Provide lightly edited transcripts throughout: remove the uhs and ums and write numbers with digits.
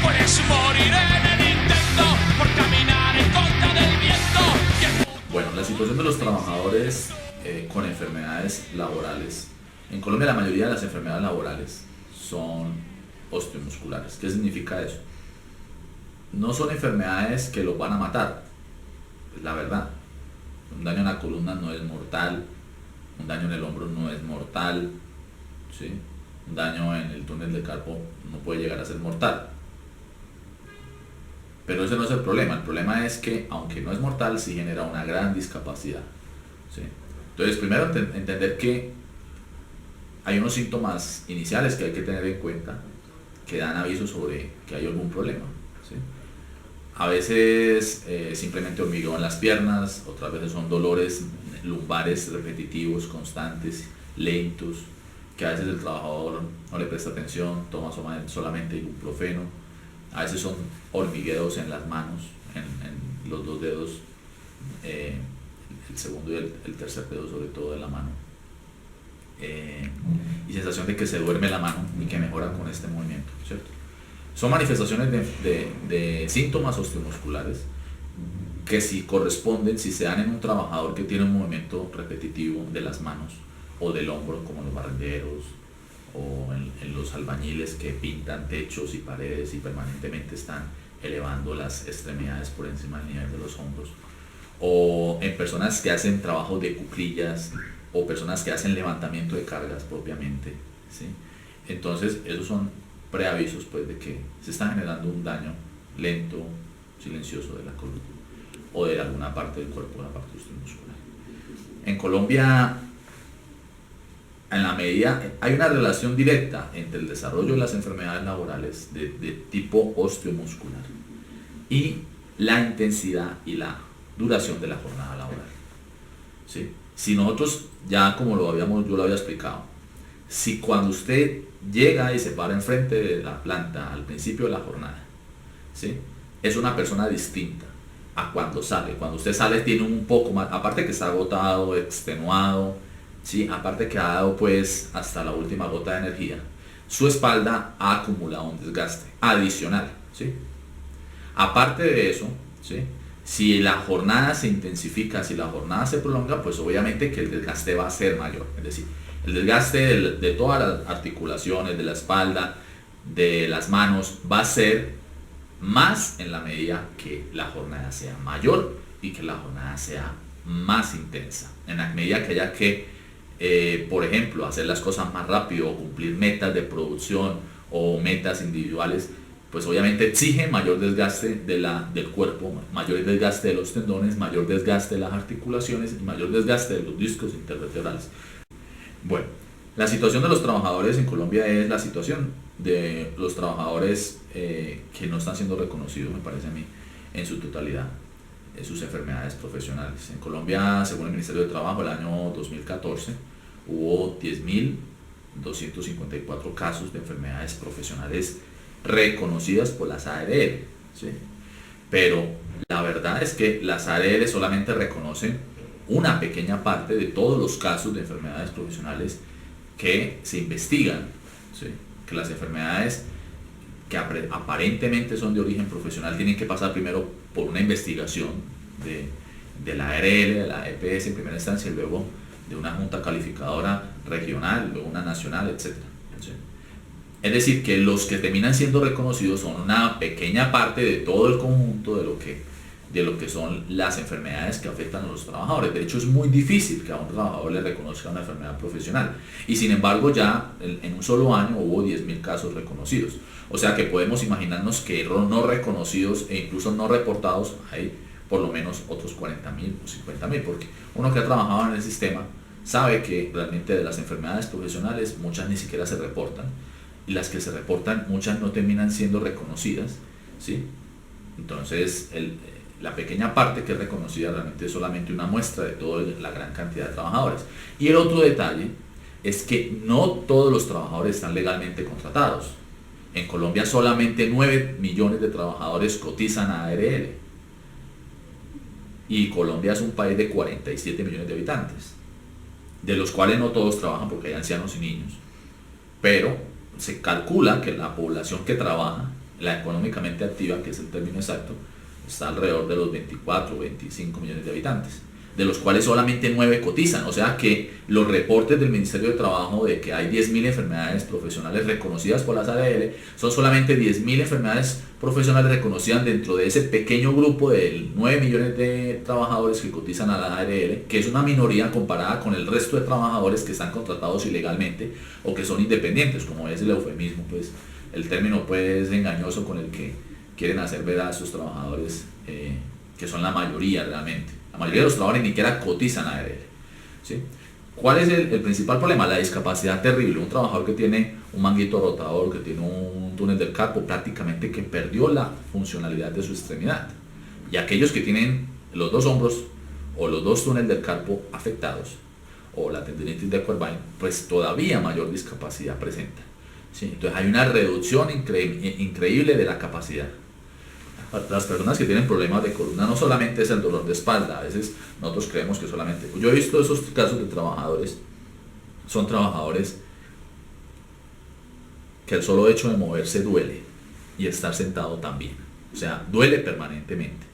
Puedes morir en el intento por caminar en contra del viento. Bueno, la situación de los trabajadores con enfermedades laborales. En Colombia la mayoría de las enfermedades laborales son osteomusculares. ¿Qué significa eso? No son enfermedades que los van a matar, es la verdad. Un daño en la columna no es mortal, un daño en el hombro no es mortal, ¿sí? Un daño en el túnel de carpo no puede llegar a ser mortal. Pero ese no es el problema es que aunque no es mortal, sí genera una gran discapacidad, ¿sí? Entonces, primero entender que hay unos síntomas iniciales que hay que tener en cuenta que dan aviso sobre que hay algún problema, ¿sí? A veces simplemente hormigueo en las piernas, otras veces son dolores lumbares repetitivos, constantes, lentos, que a veces el trabajador no le presta atención, toma solamente ibuprofeno. A veces son hormigueos en las manos, en los dos dedos, el segundo y el tercer dedo sobre todo de la mano. Y sensación de que se duerme la mano y que mejora con este movimiento, ¿cierto? Son manifestaciones de síntomas osteomusculares que si corresponden, si se dan en un trabajador que tiene un movimiento repetitivo de las manos o del hombro, como los barrenderos o en los albañiles que pintan techos y paredes y permanentemente están elevando las extremidades por encima del nivel de los hombros, o en personas que hacen trabajos de cuclillas o personas que hacen levantamiento de cargas propiamente, ¿sí? Entonces esos son preavisos pues de que se está generando un daño lento, silencioso de la columna o de alguna parte del cuerpo, la parte osteomuscular. En Colombia, en la medida, hay una relación directa entre el desarrollo de las enfermedades laborales de tipo osteomuscular y la intensidad y la duración de la jornada laboral, ¿sí? Si nosotros, ya como yo lo había explicado, si cuando usted llega y se para enfrente de la planta al principio de la jornada, ¿sí?, es una persona distinta a cuando sale. Cuando usted sale tiene un poco más, aparte que está agotado, extenuado, ¿sí?, aparte que ha dado pues hasta la última gota de energía, su espalda ha acumulado un desgaste adicional, ¿sí? Aparte de eso, ¿sí?, si la jornada se intensifica, si la jornada se prolonga, pues obviamente que el desgaste va a ser mayor. Es decir, el desgaste de todas las articulaciones, de la espalda, de las manos, va a ser más en la medida que la jornada sea mayor y que la jornada sea más intensa. En la medida que haya que, por ejemplo, hacer las cosas más rápido o cumplir metas de producción o metas individuales, pues obviamente exige mayor desgaste del cuerpo, mayor desgaste de los tendones, mayor desgaste de las articulaciones y mayor desgaste de los discos intervertebrales. Bueno, la situación de los trabajadores en Colombia es la situación de los trabajadores que no están siendo reconocidos, me parece a mí, en su totalidad, en sus enfermedades profesionales. En Colombia, según el Ministerio de Trabajo, el año 2014 hubo 10.254 casos de enfermedades profesionales reconocidas por las ARL, ¿sí? Pero la verdad es que las ARL solamente reconocen una pequeña parte de todos los casos de enfermedades profesionales que se investigan, ¿sí? Que las enfermedades que aparentemente son de origen profesional tienen que pasar primero por una investigación de la ARL, de la EPS en primera instancia, y luego de una junta calificadora regional, luego una nacional, etc. ¿Sí? Es decir, que los que terminan siendo reconocidos son una pequeña parte de todo el conjunto de lo que son las enfermedades que afectan a los trabajadores. De hecho, es muy difícil que a un trabajador le reconozca una enfermedad profesional. Y sin embargo, ya en un solo año hubo 10.000 casos reconocidos. O sea que podemos imaginarnos que no reconocidos e incluso no reportados hay por lo menos otros 40.000 o 50.000, porque uno que ha trabajado en el sistema sabe que realmente de las enfermedades profesionales muchas ni siquiera se reportan, y las que se reportan muchas no terminan siendo reconocidas, ¿sí? Entonces la pequeña parte que es reconocida realmente es solamente una muestra de toda la gran cantidad de trabajadores. Y el otro detalle es que no todos los trabajadores están legalmente contratados. En Colombia solamente 9 millones de trabajadores cotizan a ARL, y Colombia es un país de 47 millones de habitantes, de los cuales no todos trabajan porque hay ancianos y niños, pero se calcula que la población que trabaja La económicamente activa, que es el término exacto, está alrededor de los 24 o 25 millones de habitantes, de los cuales solamente 9 cotizan. O sea que los reportes del Ministerio de Trabajo de que hay 10.000 enfermedades profesionales reconocidas por las ARL, son solamente 10.000 enfermedades profesionales reconocidas dentro de ese pequeño grupo de 9 millones de trabajadores que cotizan a la ARL, que es una minoría comparada con el resto de trabajadores que están contratados ilegalmente o que son independientes, como es el eufemismo, pues el término pues engañoso con el que quieren hacer ver a sus trabajadores, que son la mayoría realmente. La mayoría de los trabajadores ni siquiera cotizan a ARL, ¿sí? ¿Cuál es el principal problema? La discapacidad terrible. Un trabajador que tiene un manguito rotador, que tiene un túnel del carpo, prácticamente que perdió la funcionalidad de su extremidad. Y aquellos que tienen los dos hombros o los dos túneles del carpo afectados, o la tendinitis de Quervain, pues todavía mayor discapacidad presenta, ¿sí? Entonces hay una reducción increíble de la capacidad. Las personas que tienen problemas de columna no solamente es el dolor de espalda, a veces nosotros creemos que solamente... Yo he visto esos casos de trabajadores, son trabajadores que el solo hecho de moverse duele y estar sentado también, o sea, duele permanentemente,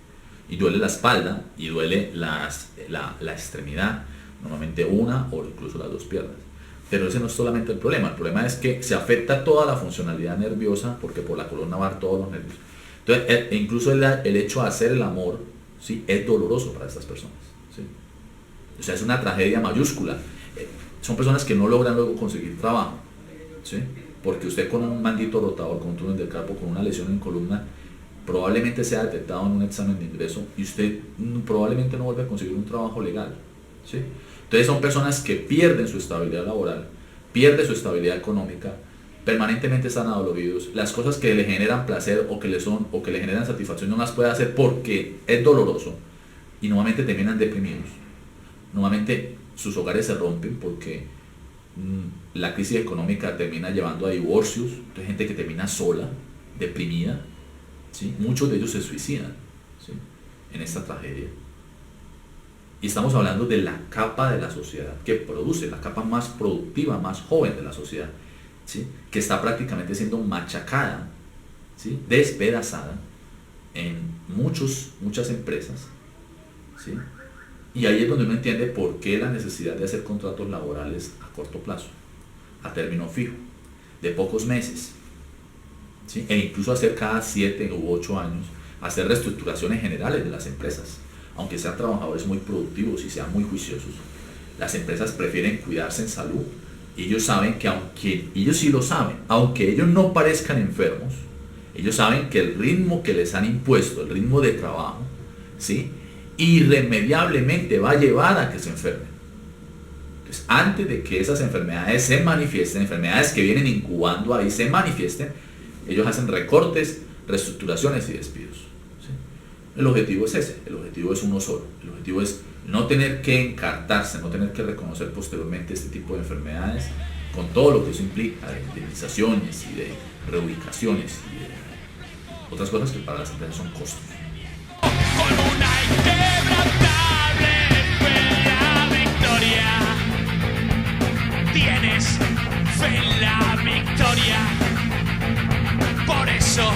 y duele la espalda y duele la extremidad, normalmente una o incluso las dos piernas. Pero ese no es solamente el problema es que se afecta toda la funcionalidad nerviosa, porque por la columna van todos los nervios. Entonces, incluso el hecho de hacer el amor, ¿sí?, es doloroso para estas personas, ¿sí? O sea, es una tragedia mayúscula. Son personas que no logran luego conseguir trabajo, ¿sí? Porque usted con un manguito rotador, con un túnel del carpo, con una lesión en columna, probablemente sea detectado en un examen de ingreso y usted probablemente no vuelve a conseguir un trabajo legal, ¿sí? Entonces son personas que pierden su estabilidad laboral, pierden su estabilidad económica, permanentemente están adoloridos, las cosas que le generan placer o que le generan satisfacción no las puede hacer porque es doloroso, y nuevamente terminan deprimidos. Nuevamente sus hogares se rompen porque la crisis económica termina llevando a divorcios, entonces gente que termina sola, deprimida, ¿sí? Muchos de ellos se suicidan, ¿sí?, en esta tragedia. Y estamos hablando de la capa de la sociedad que produce, la capa más productiva, más joven de la sociedad, ¿sí?, que está prácticamente siendo machacada, ¿sí?, despedazada en muchas empresas, ¿sí? Y ahí es donde uno entiende por qué la necesidad de hacer contratos laborales a corto plazo, a término fijo, de pocos meses, ¿sí?, e incluso hacer cada 7 u 8 años, hacer reestructuraciones generales de las empresas. Aunque sean trabajadores muy productivos y sean muy juiciosos, las empresas prefieren cuidarse en salud. Ellos saben que, aunque ellos sí lo saben, aunque ellos no parezcan enfermos, ellos saben que el ritmo que les han impuesto, el ritmo de trabajo, ¿sí?, irremediablemente va a llevar a que se enfermen. Entonces, antes de que esas enfermedades se manifiesten, enfermedades que vienen incubando ahí se manifiesten, ellos hacen recortes, reestructuraciones y despidos, ¿sí? El objetivo es ese, el objetivo es uno solo, el objetivo es no tener que encartarse, no tener que reconocer posteriormente este tipo de enfermedades, con todo lo que eso implica de indemnizaciones y de reubicaciones y de otras cosas que para las empresas son costos. Con una inquebrantable fe en la victoria, tienes fe en la victoria, por eso